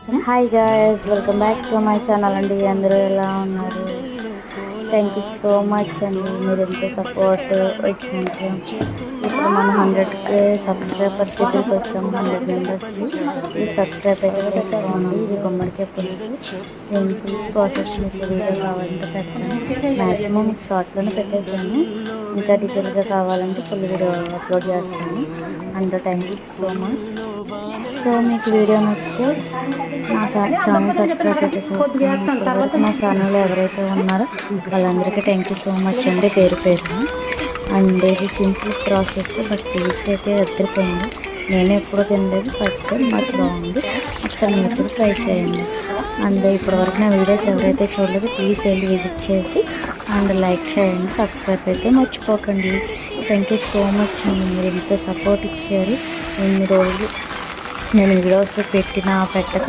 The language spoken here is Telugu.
Hi guys, welcome back to my channel అండి. అందరూ ఎలా ఉన్నారు? థ్యాంక్ యూ సో మచ్ అండి, మీరు ఎంతో సపోర్ట్ వచ్చినందుకు. ఇప్పుడు మనం 100K సబ్స్క్రైబర్స్ దగ్గరికి వచ్చాము. 100 మెంబర్స్కి ఈ సబ్స్క్రైబ్ అయితే చేసుకోండి. ఇది గుమ్మడికాయ పులుసు. దీని ఫుల్ ప్రాసెస్ మీకు వీడియో కావాలంటే పెడతాను. మ్యాక్సిమం షార్ట్లోనే పెట్టేసాను. ఇంకా డీటెయిల్గా కావాలంటే ఫుల్ వీడియో అప్లోడ్ చేస్తాను. And thank you so much. So మీకు వీడియో నచ్చితే నా ఛానల్ సబ్స్క్రైబ్ అయితే చేసుకోండి. నా ఛానల్లో ఎవరైతే ఉన్నారో వాళ్ళందరికీ థ్యాంక్ యూ సో మచ్ అండి, పేరు పేరున. అండ్ ఇది సింపుల్ ప్రాసెస్, బట్ టేస్ట్ అయితే అద్దరిపోయింది. నేను ఎప్పుడు తినలేదు, ఫస్ట్ టైం. నాకు బాగుంది. ఒకసారి మీరు ఎప్పుడు ట్రై చేయండి. అండ్ ఇప్పటివరకు నా వీడియోస్ ఎవరైతే చూడలేదు ప్లీజ్ వెళ్ళి విజిట్ చేసి అండ్ లైక్ చేయండి, సబ్స్క్రైబ్ అయితే మర్చిపోకండి. థ్యాంక్ యూ సో మచ్ అండి, మీరు ఇంత సపోర్ట్ ఇచ్చారు. ఎన్ని రోజులు నేను వీడియోస్ పెట్టకపోతే